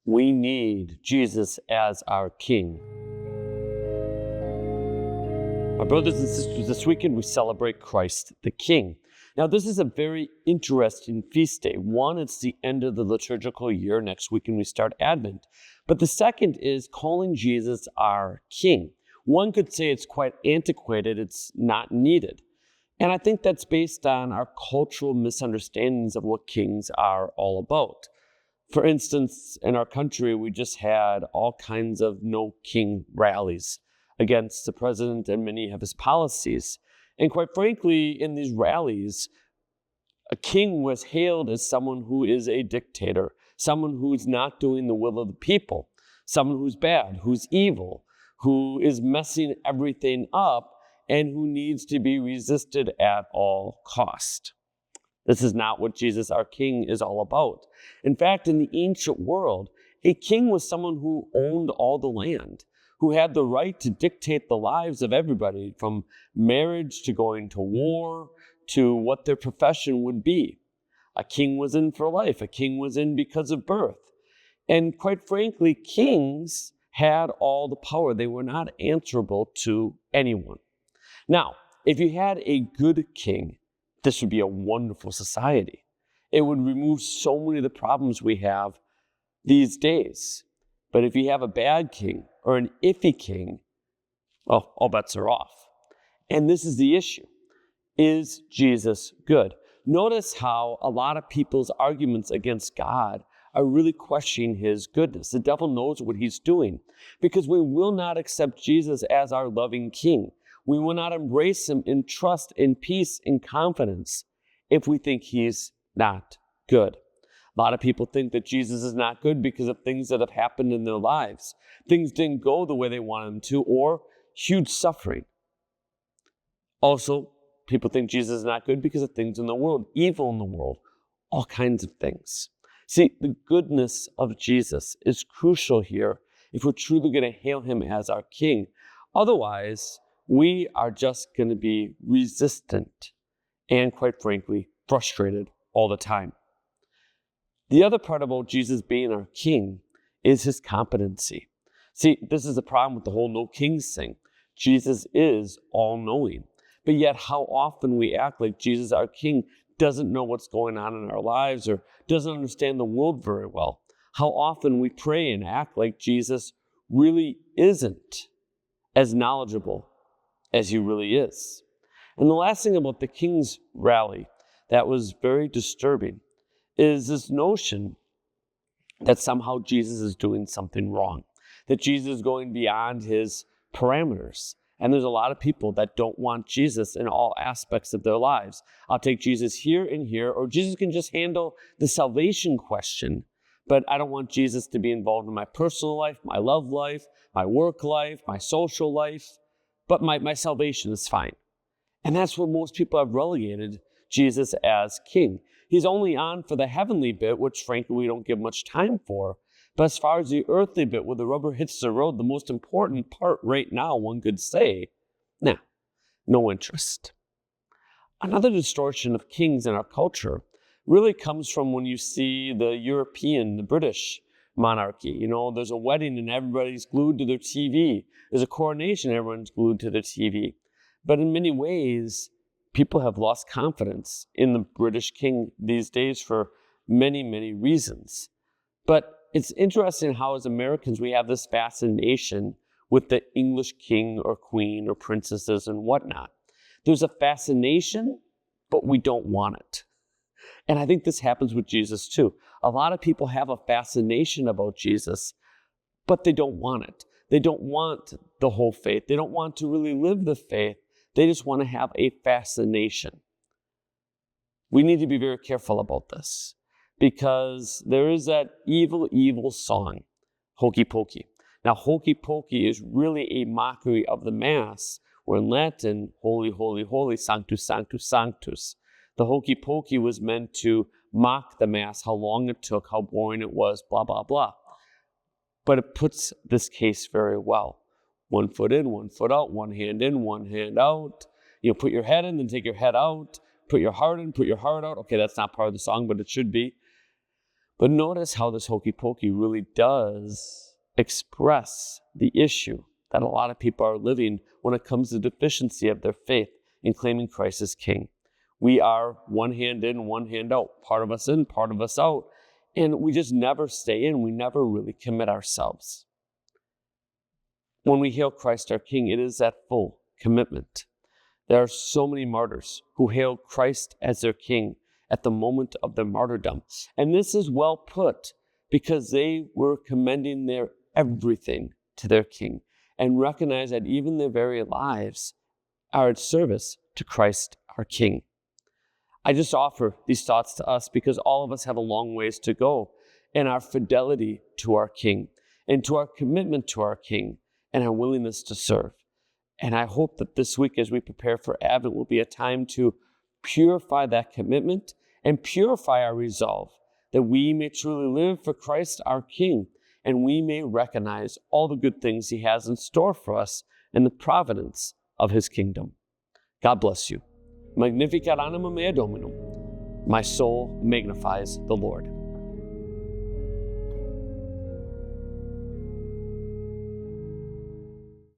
we need Jesus as our King. My brothers and sisters, this weekend we celebrate Christ the King. Now, this is a very interesting feast day. One, it's the end of the liturgical year. Next weekend we start Advent. But the second is calling Jesus our King. One could say it's quite antiquated. It's not needed. And I think that's based on our cultural misunderstandings of what kings are all about. For instance, in our country, we just had all kinds of no king rallies against the president and many of his policies. And quite frankly, in these rallies, a king was hailed as someone who is a dictator, someone who's not doing the will of the people, someone who's bad, who's evil, who is messing everything up, and who needs to be resisted at all cost. This is not what Jesus, our King, is all about. In fact, in the ancient world, a king was someone who owned all the land, who had the right to dictate the lives of everybody, from marriage to going to war to what their profession would be. A king was in for life. A king was in because of birth. And quite frankly, kings had all the power. They were not answerable to anyone. Now, if you had a good king, this would be a wonderful society. It would remove so many of the problems we have these days. But if you have a bad king or an iffy king, well, all bets are off. And this is the issue. Is Jesus good? Notice how a lot of people's arguments against God are really questioning his goodness. The devil knows what he's doing, because we will not accept Jesus as our loving king. We will not embrace him in trust, in peace, in confidence if we think he's not good. A lot of people think that Jesus is not good because of things that have happened in their lives. Things didn't go the way they wanted them to, or huge suffering. Also, people think Jesus is not good because of things in the world, evil in the world, all kinds of things. See, the goodness of Jesus is crucial here if we're truly going to hail him as our King. Otherwise, we are just going to be resistant and, quite frankly, frustrated all the time. The other part about Jesus being our King is his competency. See, this is the problem with the whole no kings thing. Jesus is all-knowing, but yet how often we act like Jesus, our King, doesn't know what's going on in our lives or doesn't understand the world very well. How often we pray and act like Jesus really isn't as knowledgeable as he really is. And the last thing about the King's rally that was very disturbing is this notion that somehow Jesus is doing something wrong, that Jesus is going beyond his parameters. And there's a lot of people that don't want Jesus in all aspects of their lives. I'll take Jesus here and here, or Jesus can just handle the salvation question, but I don't want Jesus to be involved in my personal life, my love life, my work life, my social life, but my salvation is fine. And that's where most people have relegated Jesus as King. He's only on for the heavenly bit, which frankly we don't give much time for. But as far as the earthly bit, where the rubber hits the road, the most important part right now, one could say, no interest. Another distortion of kings in our culture really comes from when you see the British monarchy. You know, there's a wedding and everybody's glued to their TV. There's a coronation, everyone's glued to their TV. But in many ways, people have lost confidence in the British king these days for many, many reasons. But it's interesting how as Americans we have this fascination with the English king or queen or princesses and whatnot. There's a fascination, but we don't want it. And I think this happens with Jesus too. A lot of people have a fascination about Jesus, but they don't want it. They don't want the whole faith. They don't want to really live the faith. They just want to have a fascination. We need to be very careful about this, because there is that evil, evil song, Hokey Pokey. Now, Hokey Pokey is really a mockery of the Mass, or in Latin, Holy, Holy, Holy, Sanctus, Sanctus, Sanctus. The Hokey Pokey was meant to mock the Mass, how long it took, how boring it was, blah, blah, blah. But it puts this case very well. 1 foot in, 1 foot out, one hand in, one hand out. You know, put your head in, then take your head out. Put your heart in, put your heart out. Okay, that's not part of the song, but it should be. But notice how this hokey pokey really does express the issue that a lot of people are living when it comes to deficiency of their faith in claiming Christ as King. We are one hand in, one hand out, part of us in, part of us out, and we just never stay in. We never really commit ourselves. When we hail Christ our King, it is that full commitment. There are so many martyrs who hailed Christ as their King at the moment of their martyrdom. And this is well put because they were commending their everything to their King and recognize that even their very lives are at service to Christ our King. I just offer these thoughts to us because all of us have a long ways to go in our fidelity to our King and to our commitment to our King and our willingness to serve. And I hope that this week, as we prepare for Advent, will be a time to purify that commitment and purify our resolve, that we may truly live for Christ our King, and we may recognize all the good things He has in store for us in the providence of His kingdom. God bless you. Magnificat anima mea Dominum. My soul magnifies the Lord.